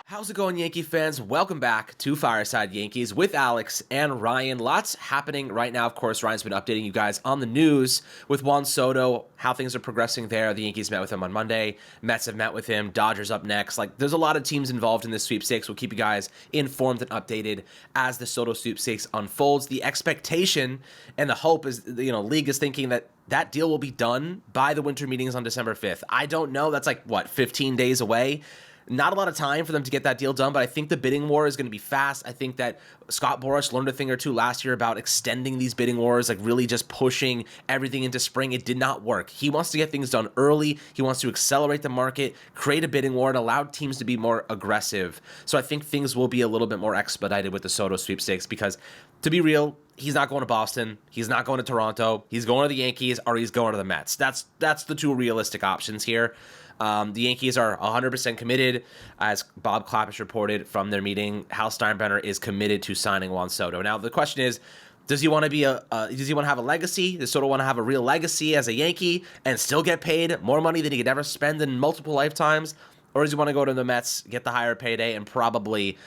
How's it going, Yankee fans? Welcome back to Fireside Yankees with Alex and Ryan. Lots happening right now. Of course, Ryan's been updating you guys on the news with Juan Soto, how things are progressing there. The Yankees met with him on Monday. Mets have met with him. Dodgers up next. There's a lot of teams involved in this sweepstakes. We'll keep you guys informed and updated as the Soto sweepstakes unfolds. The expectation and the hope is, league is thinking that deal will be done by the winter meetings on December 5th. I don't know. That's 15 days away. Not a lot of time for them to get that deal done, but I think the bidding war is going to be fast. I think that Scott Boras learned a thing or two last year about extending these bidding wars, really just pushing everything into spring. It did not work. He wants to get things done early. He wants to accelerate the market, create a bidding war, and allow teams to be more aggressive. So I think things will be a little bit more expedited with the Soto sweepstakes because, to be real, he's not going to Boston. He's not going to Toronto. He's going to the Yankees or he's going to the Mets. That's the two realistic options here. The Yankees are 100% committed. As Bob Klapisch reported from their meeting, Hal Steinbrenner is committed to signing Juan Soto. Now, the question is, does he want to be does he want to have a legacy? Does Soto want to have a real legacy as a Yankee and still get paid more money than he could ever spend in multiple lifetimes? Or does he want to go to the Mets, get the higher payday, and probably,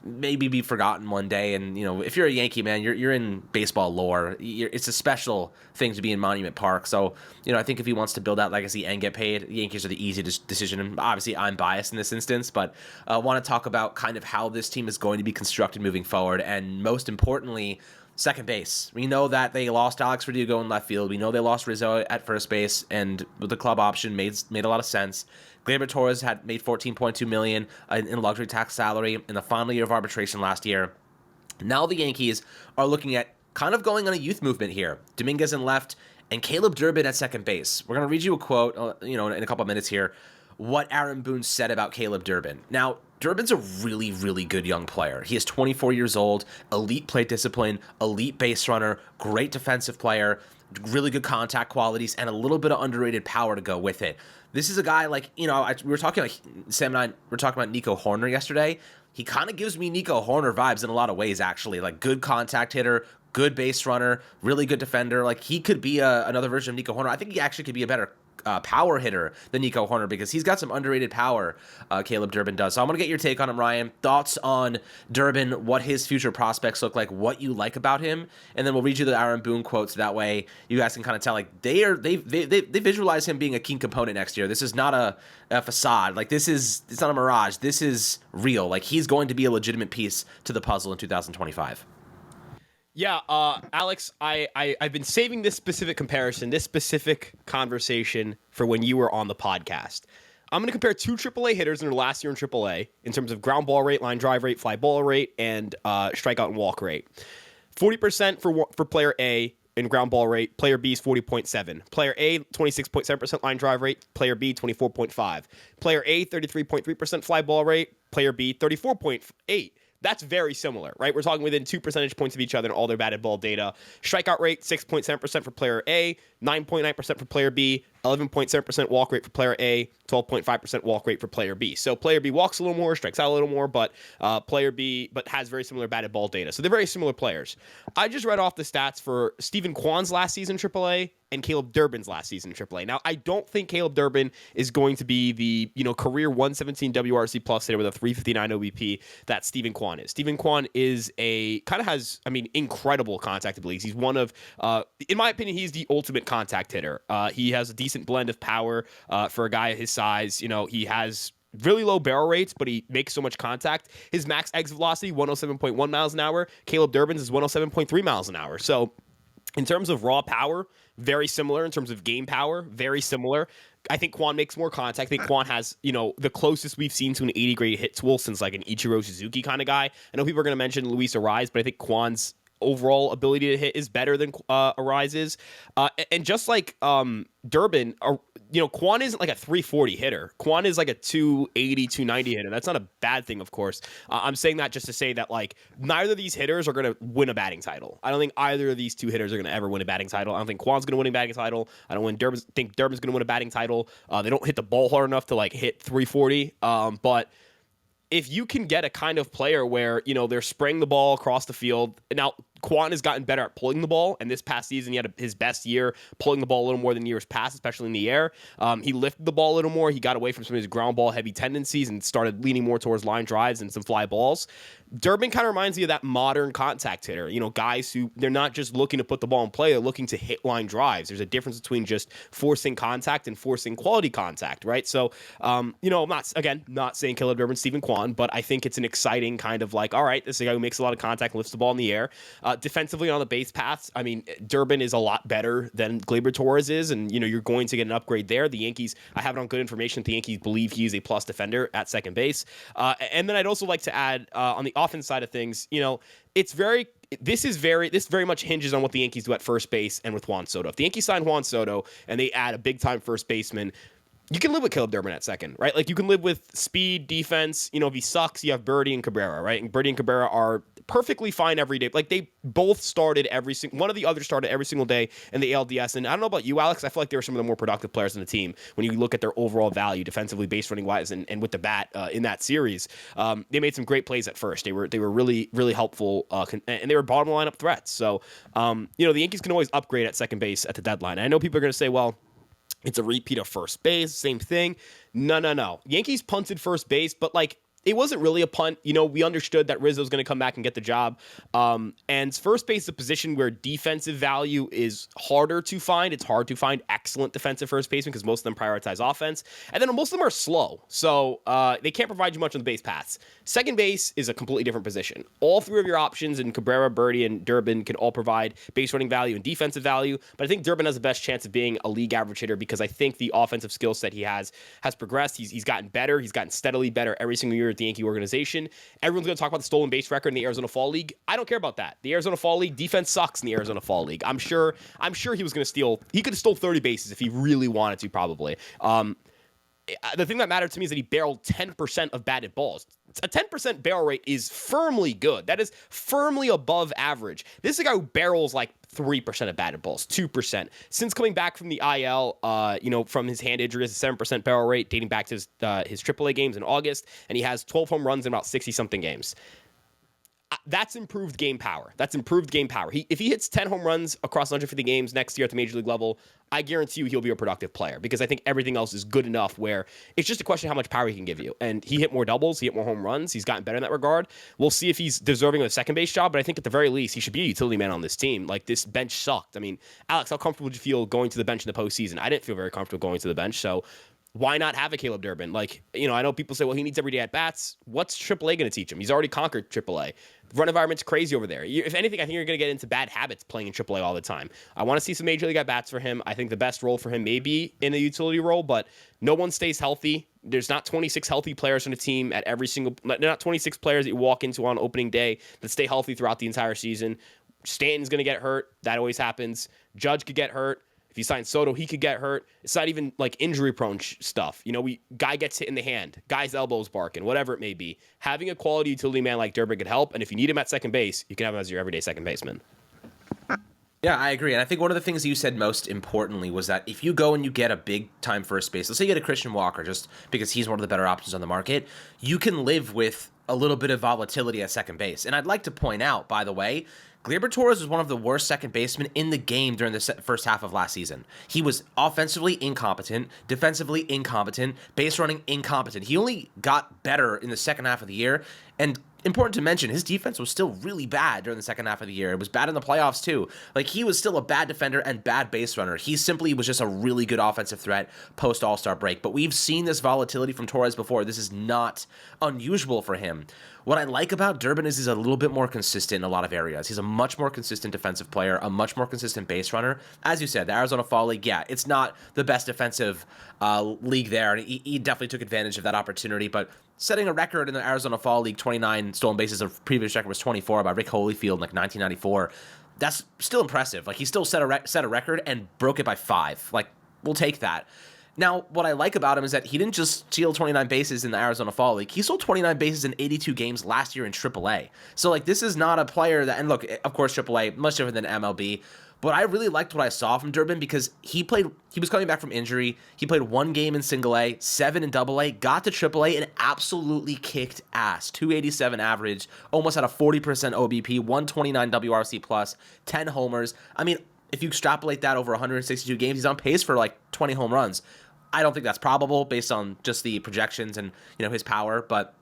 maybe be forgotten one day? And, if you're a Yankee, man, you're in baseball lore. It's a special thing to be in Monument Park. So, I think if he wants to build that legacy and get paid, the Yankees are the easy decision. And obviously, I'm biased in this instance, but I want to talk about kind of how this team is going to be constructed moving forward. And most importantly, second base. We know that they lost Alex Verdugo in left field. We know they lost Rizzo at first base, and with the club option made a lot of sense. Gleyber Torres had made $14.2 million in luxury tax salary in the final year of arbitration last year. Now the Yankees are looking at kind of going on a youth movement here. Dominguez in left and Caleb Durbin at second base. We're going to read you a quote, in a couple of minutes here, what Aaron Boone said about Caleb Durbin. Now, Durbin's a really, really good young player. He is 24 years old, elite plate discipline, elite base runner, great defensive player, really good contact qualities, and a little bit of underrated power to go with it. This is a guy we were talking, Sam and I were talking about Nico Horner yesterday. He kind of gives me Nico Horner vibes in a lot of ways, actually. Good contact hitter, good base runner, really good defender. He could be another version of Nico Horner. I think he actually could be a better power hitter than Nico Horner because he's got some underrated power, Caleb Durbin does. So I'm going to get your take on him, Ryan. Thoughts on Durbin, what his future prospects look like, what you like about him, and then we'll read you the Aaron Boone quotes. That way you guys can kind of tell they visualize him being a key component next year. This is not a facade. It's not a mirage. This is real. He's going to be a legitimate piece to the puzzle in 2025. Yeah, Alex, I've been saving this specific comparison, this specific conversation for when you were on the podcast. I'm going to compare two AAA hitters in their last year in AAA in terms of ground ball rate, line drive rate, fly ball rate, and strikeout and walk rate. 40% for player A in ground ball rate, player B is 40.7. Player A, 26.7% line drive rate, player B, 24.5. Player A, 33.3% fly ball rate, player B, 34.8. That's very similar, right? We're talking within 2 percentage points of each other in all their batted ball data. Strikeout rate, 6.7% for player A, 9.9% for player B, 11.7% walk rate for player A, 12.5% walk rate for player B. So player B walks a little more, strikes out a little more, but player B has very similar batted ball data. So they're very similar players. I just read off the stats for Stephen Quan's last season in AAA and Caleb Durbin's last season in AAA. Now, I don't think Caleb Durbin is going to be the career 117 WRC plus hitter with a 359 OBP that Stephen Quan is. Stephen Quan is has incredible contact abilities. He's one of, in my opinion, he's the ultimate contact hitter. He has a decent blend of power for a guy his size. He has really low barrel rates, but he makes so much contact. His max exit velocity, 107.1 miles an hour. Caleb Durbin's is 107.3 miles an hour. So in terms of raw power, very similar. In terms of game power, very similar. I think Quan makes more contact. I think Quan has, the closest we've seen to an 80-grade hit tool since an Ichiro Suzuki kind of guy. I know people are going to mention Luis Ariz, but I think Quan's overall ability to hit is better than Ariz's. And just like Durbin, Quan isn't a 340 hitter. Quan is a 280, 290 hitter. That's not a bad thing, of course. I'm saying that just to say that neither of these hitters are going to win a batting title. I don't think either of these two hitters are going to ever win a batting title. I don't think Quan's going to win a batting title. I don't think Durbin's going to win a batting title. They don't hit the ball hard enough to hit 340. But if you can get a kind of player where, they're spraying the ball across the field. Now, Quan has gotten better at pulling the ball, and this past season he had his best year pulling the ball a little more than years past, especially in the air. He lifted the ball a little more. He got away from some of his ground ball heavy tendencies and started leaning more towards line drives and some fly balls. Durbin kind of reminds me of that modern contact hitter. Guys who, they're not just looking to put the ball in play, they're looking to hit line drives. There's a difference between just forcing contact and forcing quality contact, right? So, I'm not saying Caleb Durbin, Stephen Quan, but I think it's an exciting kind of like, all right, this is a guy who makes a lot of contact and lifts the ball in the air. Defensively on the base paths, I mean, Durbin is a lot better than Gleyber Torres is, and, you're going to get an upgrade there. The Yankees, I have it on good information that the Yankees believe he is a plus defender at second base. And then I'd also like to add, on the offense side of things, this very much hinges on what the Yankees do at first base and with Juan Soto. If the Yankees sign Juan Soto and they add a big time first baseman, you can live with Caleb Durbin at second, right? Like, you can live with speed, defense. If he sucks, you have Birdie and Cabrera, right? And Birdie and Cabrera are perfectly fine every day. Like, they both started one of the others started every single day in the ALDS. And I don't know about you, Alex, I feel like they were some of the more productive players on the team when you look at their overall value defensively, base running wise, and with the bat in that series. They made some great plays at first. They were really, really helpful, and they were bottom lineup threats. So, the Yankees can always upgrade at second base at the deadline. And I know people are going to say, well, it's a repeat of first base, same thing. No. Yankees punted first base, but it wasn't really a punt. We understood that Rizzo's going to come back and get the job. And first base is a position where defensive value is harder to find. It's hard to find excellent defensive first basemen because most of them prioritize offense. And then most of them are slow. So they can't provide you much on the base paths. Second base is a completely different position. All three of your options in Cabrera, Birdie, and Durbin can all provide base running value and defensive value. But I think Durbin has the best chance of being a league average hitter because I think the offensive skill set he has progressed. He's gotten better. He's gotten steadily better every single year at the Yankee organization. Everyone's going to talk about the stolen base record in the Arizona Fall League. I don't care about that. The Arizona Fall League defense sucks in the Arizona Fall League. I'm sure he was going to steal. He could have stole 30 bases if he really wanted to, probably. The thing that mattered to me is that he barreled 10% of batted balls. A 10% barrel rate is firmly good. That is firmly above average. This is a guy who barrels 3% of batted balls, 2%. Since coming back from the IL, from his hand injury, has a 7% barrel rate dating back to his AAA games in August, and he has 12 home runs in about 60-something games. That's improved game power. If he hits 10 home runs across 150 games next year at the major league level, I guarantee you he'll be a productive player because I think everything else is good enough where it's just a question of how much power he can give you. And he hit more doubles, he hit more home runs, he's gotten better in that regard. We'll see if he's deserving of a second base job, but I think at the very least he should be a utility man on this team. This bench sucked. I mean, Alex, how comfortable did you feel going to the bench in the postseason? I didn't feel very comfortable going to the bench, so why not have a Caleb Durbin? I know people say, well, he needs everyday at-bats. What's AAA going to teach him? He's already conquered AAA. The run environment's crazy over there. If anything, I think you're going to get into bad habits playing in AAA all the time. I want to see some major league at-bats for him. I think the best role for him may be in a utility role, but no one stays healthy. There's not 26 healthy players on a team at every single... not 26 players that you walk into on opening day that stay healthy throughout the entire season. Stanton's going to get hurt. That always happens. Judge could get hurt. If you sign Soto, he could get hurt. It's not even injury-prone stuff. Guy gets hit in the hand, guy's elbows barking, whatever it may be. Having a quality utility man like Durbin could help, and if you need him at second base, you can have him as your everyday second baseman. Yeah, I agree. And I think one of the things you said most importantly was that if you go and you get a big-time first base, let's say you get a Christian Walker just because he's one of the better options on the market, you can live with a little bit of volatility at second base. And I'd like to point out, by the way, Gleyber Torres was one of the worst second basemen in the game during the first half of last season. He was offensively incompetent, defensively incompetent, base running incompetent. He only got better in the second half of the year, and important to mention, his defense was still really bad during the second half of the year. It was bad in the playoffs, too. He was still a bad defender and bad base runner. He simply was just a really good offensive threat post-All-Star break. But we've seen this volatility from Torres before. This is not unusual for him. What I like about Durbin is he's a little bit more consistent in a lot of areas. He's a much more consistent defensive player, a much more consistent base runner. As you said, the Arizona Fall League, yeah, it's not the best defensive league there, and he definitely took advantage of that opportunity, but setting a record in the Arizona Fall League, 29 stolen bases, the previous record was 24 by Rick Holyfield in 1994. That's still impressive. He still set a record and broke it by 5. We'll take that. Now, what I like about him is that he didn't just steal 29 bases in the Arizona Fall League. He stole 29 bases in 82 games last year in AAA. So, this is not a player that... And look, of course, AAA, much different than MLB. But I really liked what I saw from Durbin because he was coming back from injury. He played 1 game in single A, 7 in double A, got to triple A, and absolutely kicked ass. 287 average, almost had a 40% OBP, 129 WRC plus, 10 homers. I mean, if you extrapolate that over 162 games, he's on pace for like 20 home runs. I don't think that's probable based on just the projections and his power, but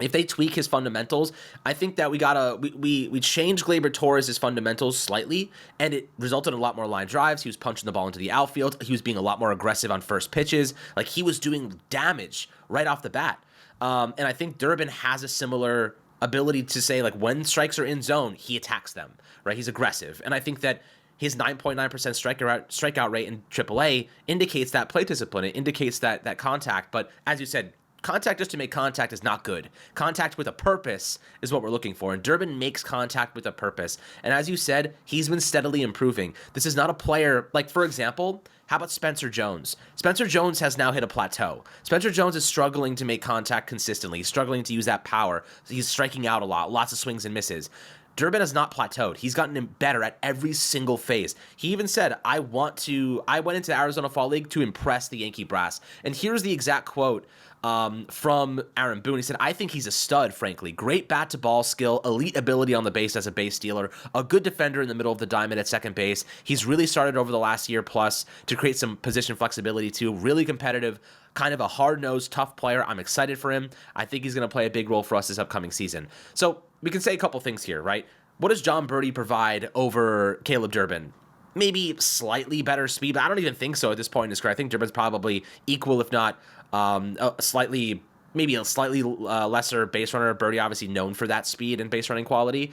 if they tweak his fundamentals, I think that we changed Gleyber Torres' fundamentals slightly, and it resulted in a lot more line drives. He was punching the ball into the outfield. He was being a lot more aggressive on first pitches. Like, he was doing damage right off the bat. And I think Durbin has a similar ability to say, like, when strikes are in zone, he attacks them, right? He's aggressive. And I think that his 9.9% strikeout rate in AAA indicates that plate discipline. It indicates that contact. But as you said, contact just to make contact is not good. Contact with a purpose is what we're looking for. And Durbin makes contact with a purpose. And as you said, he's been steadily improving. This is not a player, like, for example, how about Spencer Jones? Spencer Jones has now hit a plateau. Spencer Jones is struggling to make contact consistently. He's struggling to use that power. He's striking out a lot, lots of swings and misses. Durbin has not plateaued. He's gotten better at every single phase. He even said, I went into the Arizona Fall League to impress the Yankee brass. And here's the exact quote from Aaron Boone. He said, I think he's a stud, frankly. Great bat-to-ball skill, elite ability on the base as a base stealer, a good defender in the middle of the diamond at second base. He's really started over the last year plus to create some position flexibility too. Really competitive, kind of a hard-nosed, tough player. I'm excited for him. I think he's going to play a big role for us this upcoming season. So we can say a couple things here, right? What does John Birdie provide over Caleb Durbin? Maybe slightly better speed, but I don't even think so at this point in his career. I think Durbin's probably equal, if not a slightly lesser base runner. Birdie obviously known for that speed and base running quality.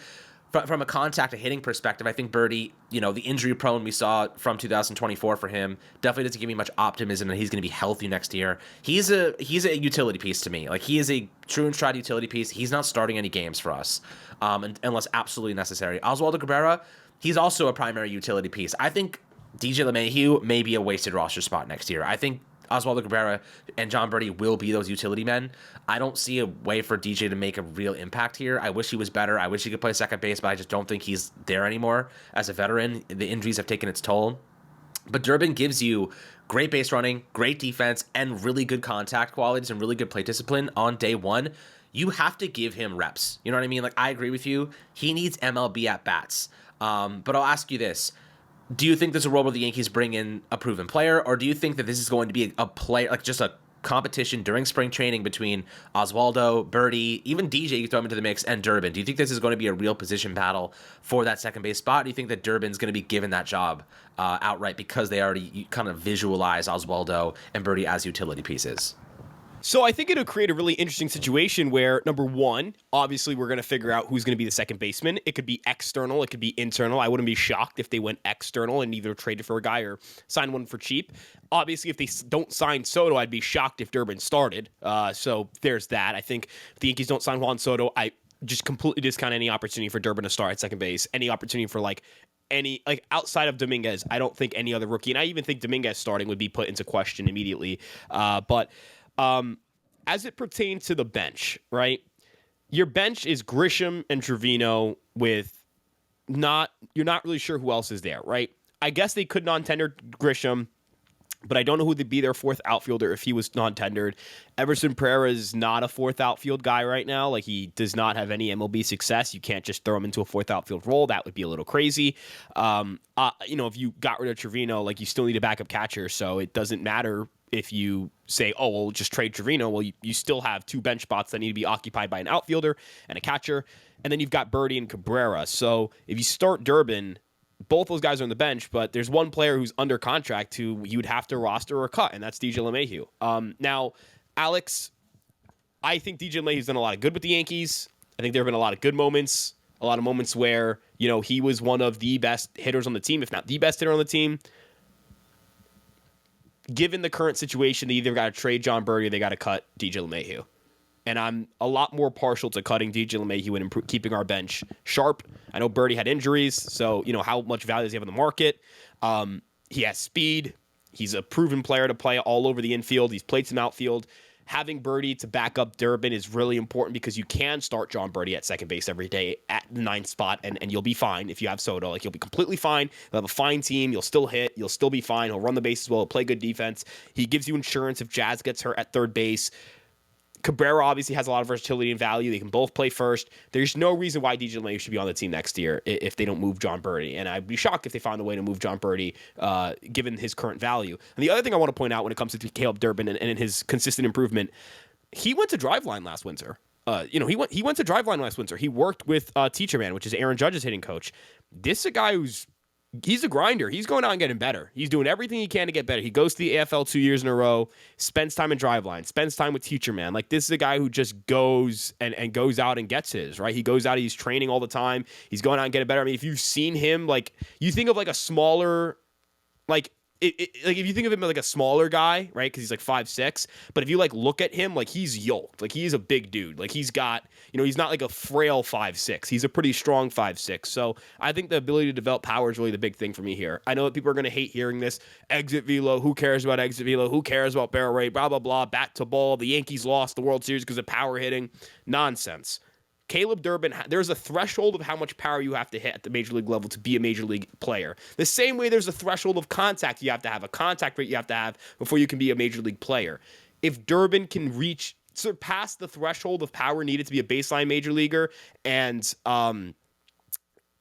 From a contact and hitting perspective, I think Birdie, the injury prone we saw from 2024 for him definitely doesn't give me much optimism that he's going to be healthy next year. He's a utility piece to me. Like, he is a true and tried utility piece. He's not starting any games for us unless absolutely necessary. Oswaldo Cabrera, he's also a primary utility piece. I think DJ LeMahieu may be a wasted roster spot next year. I think Oswaldo Cabrera and John Birdie will be those utility men. I don't see a way for DJ to make a real impact here. I wish he was better. I wish he could play second base, but I just don't think he's there anymore. As a veteran, the injuries have taken its toll. But Durbin gives you great base running, great defense, and really good contact qualities and really good plate discipline on day one. You have to give him reps. You know what I mean? Like, I agree with you. He needs MLB at-bats. But I'll ask you this. Do you think there's a role where the Yankees bring in a proven player, or do you think that this is going to be a player, like just a competition during spring training between Oswaldo, Birdie, even DJ, you throw him into the mix, and Durbin? Do you think this is going to be a real position battle for that second base spot? Do you think that Durbin's going to be given that job outright because they already kind of visualize Oswaldo and Birdie as utility pieces? So I think it'll create a really interesting situation where, number one, obviously we're going to figure out who's going to be the second baseman. It could be external. It could be internal. I wouldn't be shocked if they went external and either traded for a guy or signed one for cheap. Obviously, if they don't sign Soto, I'd be shocked if Durbin started. So there's that. I think if the Yankees don't sign Juan Soto, I just completely discount any opportunity for Durbin to start at second base, any opportunity for outside of Dominguez. I don't think any other rookie, and I even think Dominguez starting would be put into question immediately. As it pertains to the bench, right? Your bench is Grisham and Trevino you're not really sure who else is there, right? I guess they could non-tender Grisham, but I don't know who would be their fourth outfielder if he was non-tendered. Everson Pereira is not a fourth outfield guy right now. Like, he does not have any MLB success. You can't just throw him into a fourth outfield role. That would be a little crazy. If you got rid of Trevino, like, you still need a backup catcher, so it doesn't matter if you say, oh, well, just trade Trevino. Well, you still have two bench spots that need to be occupied by an outfielder and a catcher, and then you've got Birdie and Cabrera. So if you start Durbin, both those guys are on the bench, but there's one player who's under contract who you would have to roster or cut, and that's DJ LeMahieu. Now, Alex, I think DJ LeMahieu's done a lot of good with the Yankees. I think there have been a lot of good moments, a lot of moments where, he was one of the best hitters on the team, if not the best hitter on the team. Given the current situation, they either got to trade John Birdie or they got to cut DJ LeMahieu. And I'm a lot more partial to cutting DJ LeMahieu and keeping our bench sharp. I know Birdie had injuries, so how much value does he have in the market? He has speed. He's a proven player to play all over the infield. He's played some outfield. having Birdie to back up Durbin is really important because you can start John Birdie at second base every day at the 9th spot, and you'll be fine if you have Soto. Like, you'll be completely fine. You'll have a fine team. You'll still hit. You'll still be fine. He'll run the bases well. He'll play good defense. He gives you insurance if Jazz gets hurt at third base. Cabrera obviously has a lot of versatility and value. They can both play first. There's no reason why DJ LeMahieu should be on the team next year if they don't move John Birdie. And I'd be shocked if they found a way to move John Birdie, given his current value. And the other thing I want to point out when it comes to Caleb Durbin and his consistent improvement, he went to Driveline last winter. He went to Driveline last winter. He worked with Teacher Man, which is Aaron Judge's hitting coach. This is a guy he's a grinder. He's going out and getting better. He's doing everything he can to get better. He goes to the AFL 2 years in a row, spends time in Driveline, spends time with Teacher Man. Like, this is a guy who just goes and goes out and gets his, right? He goes out, he's training all the time. He's going out and getting better. I mean, if you've seen him, like, you think of like a smaller, like, like if you think of him like a smaller guy, right? Because he's like 5'6", but if you like look at him, like, he's yoked. Like, he's a big dude. Like, he's got, he's not like a frail 5'6". He's a pretty strong 5'6". So I think the ability to develop power is really the big thing for me here. I know that people are going to hate hearing this. Exit velo. Who cares about exit velo? Who cares about barrel rate? Blah blah blah. Bat to ball. The Yankees lost the World Series because of power hitting. Nonsense. Caleb Durbin, there's a threshold of how much power you have to hit at the major league level to be a major league player. The same way there's a threshold of contact you have to have, a contact rate you have to have before you can be a major league player. If Durbin can surpass the threshold of power needed to be a baseline major leaguer and,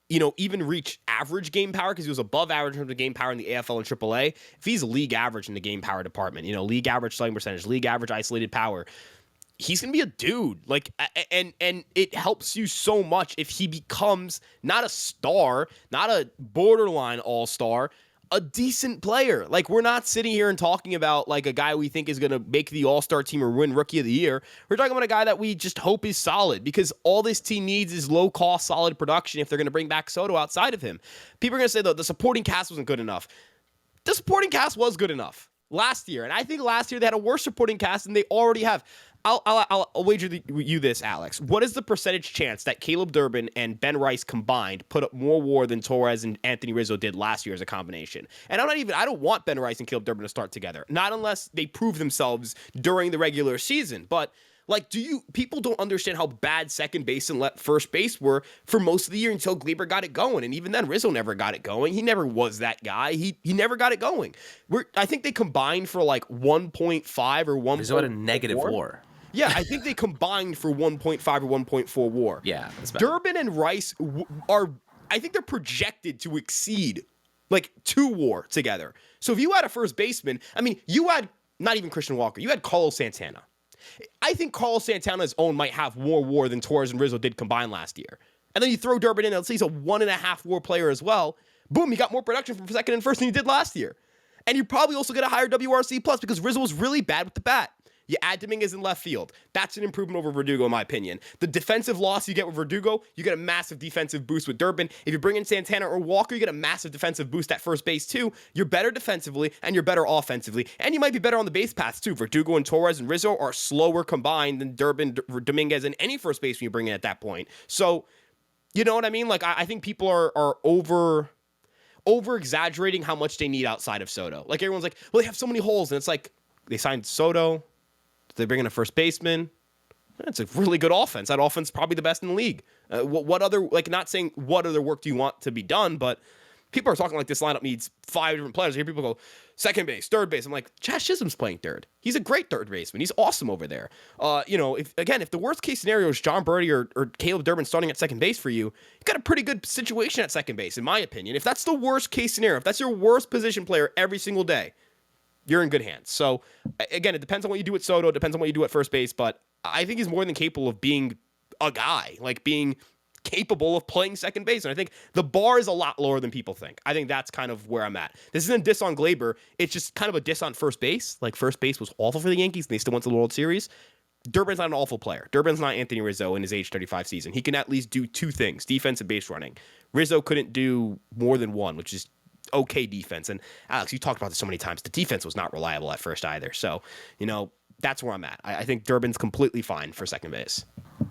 even reach average game power, because he was above average in terms of game power in the AFL and AAA, if he's league average in the game power department, league average slugging percentage, league average isolated power, he's going to be a dude. Like, and it helps you so much if he becomes not a star, not a borderline all-star, a decent player. Like, we're not sitting here and talking about like a guy we think is going to make the all-star team or win Rookie of the Year. We're talking about a guy that we just hope is solid, because all this team needs is low-cost, solid production if they're going to bring back Soto outside of him. People are going to say, though, the supporting cast wasn't good enough. The supporting cast was good enough last year, and I think last year they had a worse supporting cast than they already have. I'll wager you this, Alex. What is the percentage chance that Caleb Durbin and Ben Rice combined put up more WAR than Torres and Anthony Rizzo did last year as a combination? And I don't want Ben Rice and Caleb Durbin to start together, not unless they prove themselves during the regular season. But like, people don't understand how bad second base and first base were for most of the year until Gleyber got it going. And even then, Rizzo never got it going. He never was that guy. He never got it going. I think they combined for like 1.5 or 1. Rizzo had a negative WAR. Yeah, I think they combined for 1.5 or 1.4 WAR. Yeah, that's bad. Durbin and Rice I think they're projected to exceed like 2 WAR together. So if you had a first baseman, I mean, you had not even Christian Walker, you had Carlos Santana. I think Carlos Santana's own might have more WAR than Torres and Rizzo did combined last year. And then you throw Durbin in, let's say he's a 1.5 WAR player as well. Boom, he got more production from second and first than he did last year. And you probably also get a higher WRC plus because Rizzo was really bad with the bat. You add Dominguez in left field. That's an improvement over Verdugo, in my opinion. The defensive loss you get with Verdugo, you get a massive defensive boost with Durbin. If you bring in Santana or Walker, you get a massive defensive boost at first base, too. You're better defensively, and you're better offensively. And you might be better on the base paths, too. Verdugo and Torres and Rizzo are slower combined than Durbin, Dominguez, and any first baseman you bring in at that point. So, you know what I mean? Like, I think people are over-exaggerating how much they need outside of Soto. Like, everyone's like, well, they have so many holes. And it's like, they signed Soto. They bring in a first baseman. It's a really good offense. That offense is probably the best in the league. What other, like, not saying what other work do you want to be done, but people are talking like this lineup needs 5 different players. I hear people go, second base, third base. I'm like, Chas Chisholm's playing third. He's a great third baseman. He's awesome over there. If the worst case scenario is John Birdie or Caleb Durbin starting at second base for you, you've got a pretty good situation at second base, in my opinion. If that's the worst case scenario, if that's your worst position player every single day, you're in good hands. So, again, it depends on what you do at Soto. It depends on what you do at first base. But I think he's more than capable of being a guy, like being capable of playing second base. And I think the bar is a lot lower than people think. I think that's kind of where I'm at. This isn't a diss on Gleyber. It's just kind of a diss on first base. Like, first base was awful for the Yankees, and they still went to the World Series. Durbin's not an awful player. Durbin's not Anthony Rizzo in his age 35 season. He can at least do 2 things, defense and base running. Rizzo couldn't do more than one, which is okay defense. And Alex, you talked about this so many times. The defense was not reliable at first either. So, that's where I'm at. I think Durbin's completely fine for second base.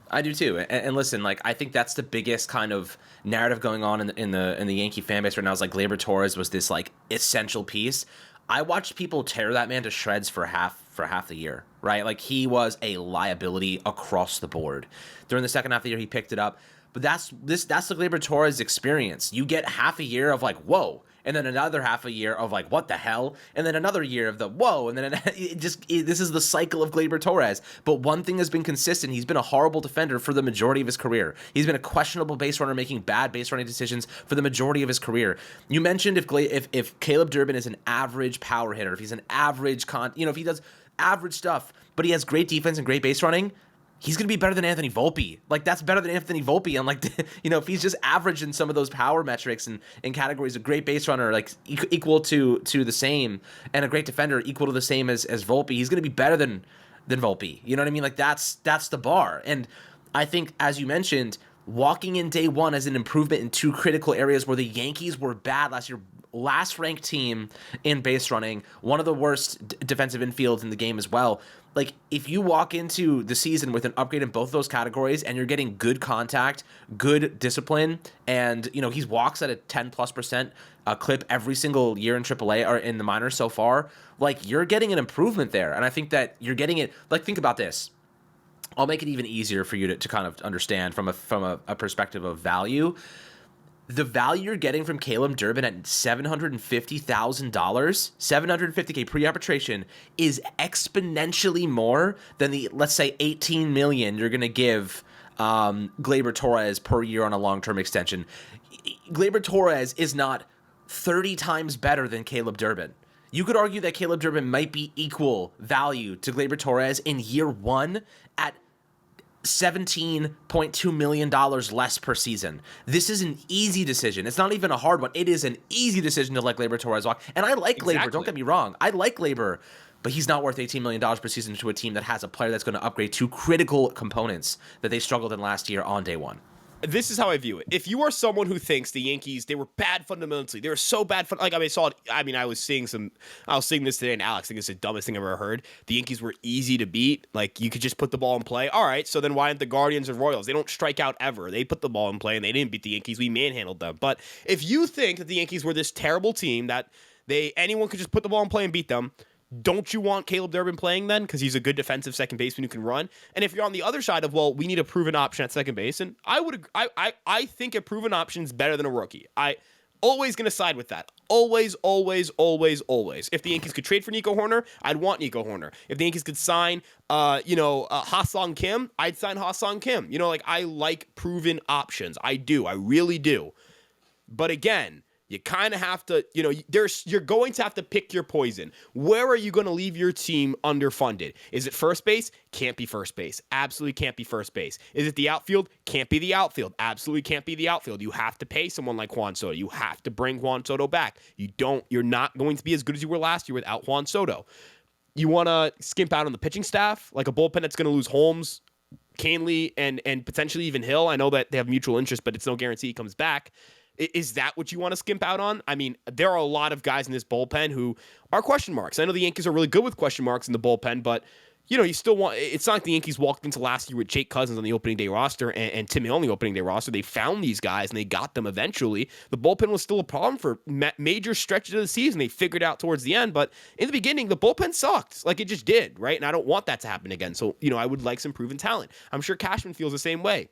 I do too. And listen, like, I think that's the biggest kind of narrative going on in the Yankee fan base right now is like Gleyber Torres was this like essential piece. I watched people tear that man to shreds for half for half the year, right? Like, he was a liability across the board. During the second half of the year, he picked it up. But that's the Gleyber Torres experience. You get half a year of like, whoa, and then another half a year of like, what the hell? And then another year of the whoa, and then this is the cycle of Gleyber Torres. But one thing has been consistent. He's been a horrible defender for the majority of his career. He's been a questionable base runner, making bad base running decisions for the majority of his career. You mentioned if Caleb Durbin is an average power hitter, if he's an average if he does average stuff, but he has great defense and great base running, he's going to be better than Anthony Volpe. Like, that's better than Anthony Volpe. And, like, if he's just average in some of those power metrics and in categories, a great base runner, like, equal to the same, and a great defender equal to the same as Volpe, he's going to be better than Volpe. You know what I mean? Like, that's the bar. And I think, as you mentioned, walking in day one as an improvement in two critical areas where the Yankees were bad last year, last ranked team in base running, one of the worst defensive infields in the game as well. Like, if you walk into the season with an upgrade in both those categories and you're getting good contact, good discipline, and, he walks at a 10+% clip every single year in AAA or in the minors so far, like, you're getting an improvement there. And I think that you're getting it, like, think about this. I'll make it even easier for you to kind of understand from a perspective of value. The value you're getting from Caleb Durbin at $750,000, $750K pre-arbitration, is exponentially more than the, let's say, $18 million you're going to give Gleyber Torres per year on a long-term extension. Gleyber Torres is not 30 times better than Caleb Durbin. You could argue that Caleb Durbin might be equal value to Gleyber Torres in year one at $17.2 million less per season. This is an easy decision. It's not even a hard one. It is an easy decision to let Gleyber Torres walk. And I like Gleyber, don't get me wrong. I like Gleyber, but he's not worth $18 million per season to a team that has a player that's going to upgrade two critical components that they struggled in last year on day one. This is how I view it. If you are someone who thinks the Yankees, they were bad fundamentally, they were so bad. I was seeing this today, and Alex, I think it's the dumbest thing I've ever heard. The Yankees were easy to beat. Like, you could just put the ball in play. All right, so then why aren't the Guardians and Royals? They don't strike out ever. They put the ball in play, and they didn't beat the Yankees. We manhandled them. But if you think that the Yankees were this terrible team that anyone could just put the ball in play and beat them, don't you want Caleb Durbin playing then? Because he's a good defensive second baseman who can run. And if you're on the other side of, well, we need a proven option at second base, and I think a proven option is better than a rookie. I always going to side with that. Always, always, always, always. If the Yankees could trade for Nico Hoerner, I'd want Nico Hoerner. If the Yankees could sign, Ha-Sung Kim, I'd sign Ha-Sung Kim. I like proven options. I do. I really do. But again, you kind of have to, you're going to have to pick your poison. Where are you going to leave your team underfunded? Is it first base? Can't be first base. Absolutely can't be first base. Is it the outfield? Can't be the outfield. Absolutely can't be the outfield. You have to pay someone like Juan Soto. You have to bring Juan Soto back. You're not going to be as good as you were last year without Juan Soto. You want to skimp out on the pitching staff, like a bullpen that's going to lose Holmes, Canley, and potentially even Hill. I know that they have mutual interest, but it's no guarantee he comes back. Is that what you want to skimp out on? I mean, there are a lot of guys in this bullpen who are question marks. I know the Yankees are really good with question marks in the bullpen, but, you still want... It's not like the Yankees walked into last year with Jake Cousins on the opening day roster and Tim Hill on the opening day roster. They found these guys, and they got them eventually. The bullpen was still a problem for major stretches of the season. They figured out towards the end, but in the beginning, the bullpen sucked. Like, it just did, right? And I don't want that to happen again. So, I would like some proven talent. I'm sure Cashman feels the same way.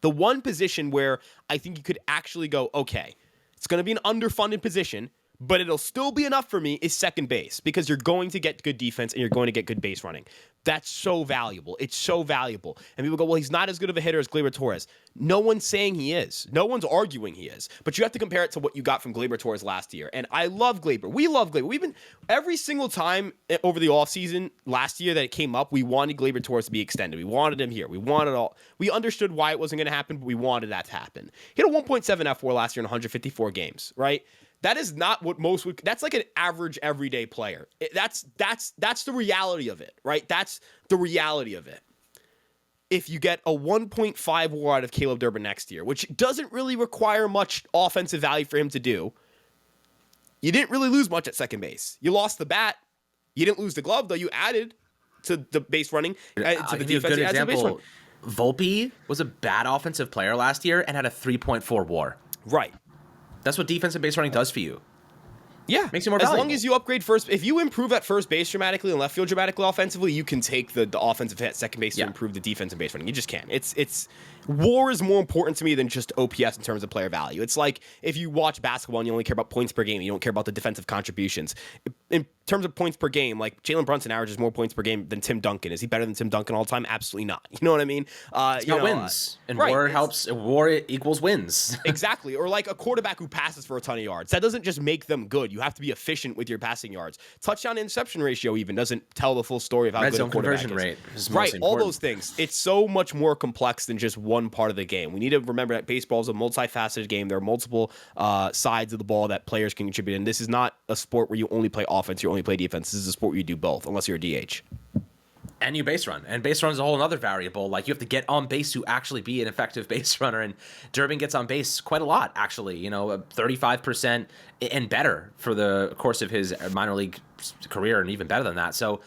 The one position where I think you could actually go, okay, it's going to be an underfunded position, but it'll still be enough for me, is second base, because you're going to get good defense and you're going to get good base running. That's so valuable. It's so valuable. And people go, well, he's not as good of a hitter as Gleyber Torres. No one's saying he is. No one's arguing he is. But you have to compare it to what you got from Gleyber Torres last year. And I love Gleyber. We love Gleyber. Every single time over the offseason last year that it came up, we wanted Gleyber Torres to be extended. We wanted him here. We understood why it wasn't going to happen, but we wanted that to happen. He had a 1.7 F4 last year in 154 games, right? That is not what most would. That's like an average everyday player. That's the reality of it, right? That's the reality of it. If you get a 1.5 WAR out of Caleb Durbin next year, which doesn't really require much offensive value for him to do, you didn't really lose much at second base. You lost the bat. You didn't lose the glove, though. You added to the base running, to the defense. Good example. Volpe was a bad offensive player last year and had a 3.4 WAR. Right. That's what defense and base running does for you. Yeah, Makes you more as valuable. long as you upgrade first. If you improve at first base dramatically and left field dramatically offensively, you can take the offensive hit at second base to improve the defensive base running. You just can't. It's WAR is more important to me than just OPS in terms of player value. It's like if you watch basketball and you only care about points per game, you don't care about the defensive contributions. In terms of points per game, like Jalen Brunson averages more points per game than Tim Duncan. Is he better than Tim Duncan all the time? Absolutely not. You know what I mean? Wins. And right, WAR helps. WAR equals wins. Exactly. Or like a quarterback who passes for a ton of yards. That doesn't just make them good. You have to be efficient with your passing yards. Touchdown to interception ratio even doesn't tell the full story of how Red good zone a quarterback conversion is. rate is Right. most All important. those things. It's so much more complex than just one part of the game. We need to remember that baseball is a multifaceted game. There are multiple sides of the ball that players can contribute. And this is not a sport where you only play offense, you only play defense. This is a sport where you do both, unless you're a DH. And you base run. And base run is a whole other variable. Like, you have to get on base to actually be an effective base runner. And Durbin gets on base quite a lot, actually. 35% and better for the course of his minor league career, and even better than that. So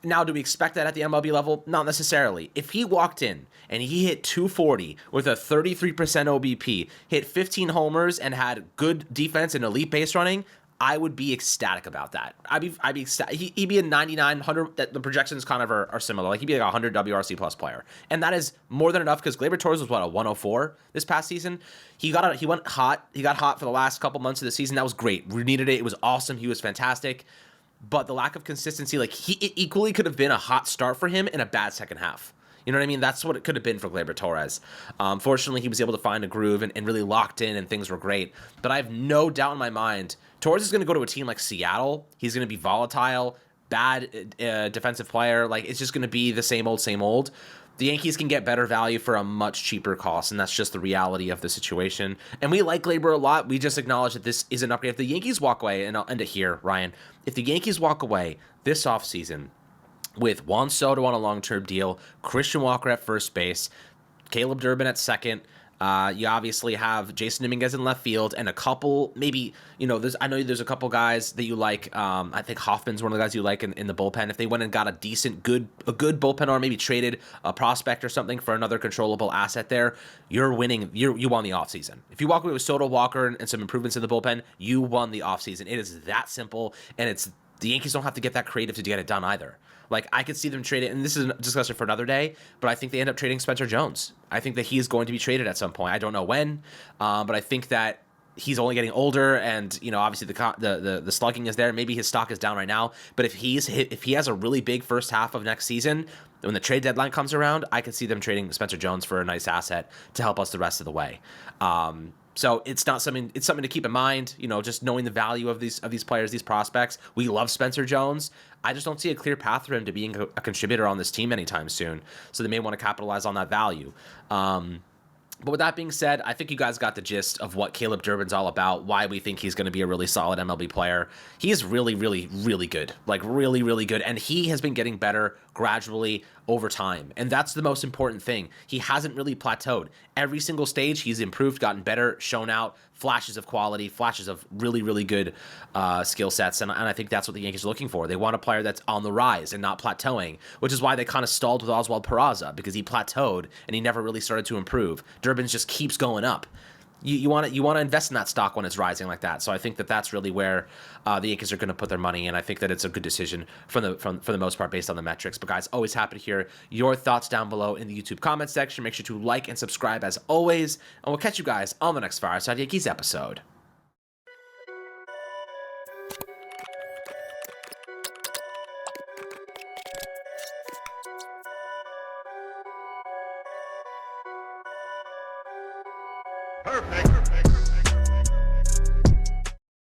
now, do we expect that at the MLB level? Not necessarily. If he walked in and he hit 240 with a 33% OBP, hit 15 homers, and had good defense and elite base running, I would be ecstatic about that. I'd be ecstatic. He'd be a 99, 100. The projections kind of are similar. Like, he'd be like a 100 WRC plus player, and that is more than enough because Gleyber Torres was a 104 this past season. He went hot. He got hot for the last couple months of the season. That was great. We needed it. It was awesome. He was fantastic, but the lack of consistency, like, it equally could have been a hot start for him and a bad second half. You know what I mean? That's what it could have been for Gleyber Torres. Fortunately, he was able to find a groove and really locked in, and things were great. But I have no doubt in my mind, Torres is going to go to a team like Seattle. He's going to be volatile, bad defensive player. Like, it's just going to be the same old, same old. The Yankees can get better value for a much cheaper cost, and that's just the reality of the situation. And we like Gleyber a lot. We just acknowledge that this is an upgrade. If the Yankees walk away, and I'll end it here, Ryan, if the Yankees walk away this offseason with Juan Soto on a long-term deal, Christian Walker at first base, Caleb Durbin at second, you obviously have Jason Dominguez in left field, and a couple, maybe, I know there's a couple guys that you like. I think Hoffman's one of the guys you like in the bullpen. If they went and got a good bullpen, or maybe traded a prospect or something for another controllable asset there, you're winning. You won the offseason. If you walk away with Soto, Walker, and some improvements in the bullpen, you won the offseason. It is that simple, and the Yankees don't have to get that creative to get it done either. Like, I could see them trade it, and this is a discussion for another day, but I think they end up trading Spencer Jones. I think that he is going to be traded at some point. I don't know when, but I think that he's only getting older, and obviously the slugging is there. Maybe his stock is down right now, but if he has a really big first half of next season, when the trade deadline comes around, I could see them trading Spencer Jones for a nice asset to help us the rest of the way. So it's something to keep in mind, just knowing the value of these players, these prospects. We love Spencer Jones. I just don't see a clear path for him to being a contributor on this team anytime soon. So they may want to capitalize on that value. But with that being said, I think you guys got the gist of what Caleb Durbin's all about, why we think he's going to be a really solid MLB player. He is really, really, really good. Like, really, really good. And he has been getting better gradually over time. And that's the most important thing. He hasn't really plateaued. Every single stage, he's improved, gotten better, shown out, flashes of quality, flashes of really, really good skill sets. And I think that's what the Yankees are looking for. They want a player that's on the rise and not plateauing, which is why they kind of stalled with Oswald Peraza, because he plateaued and he never really started to improve. Durbin just keeps going up. You want to invest in that stock when it's rising like that. So I think that that's really where the Yankees are going to put their money, and I think that it's a good decision for the most part based on the metrics. But guys, always happy to hear your thoughts down below in the YouTube comment section. Make sure to like and subscribe as always, and we'll catch you guys on the next Fireside Yankees episode. Perfect.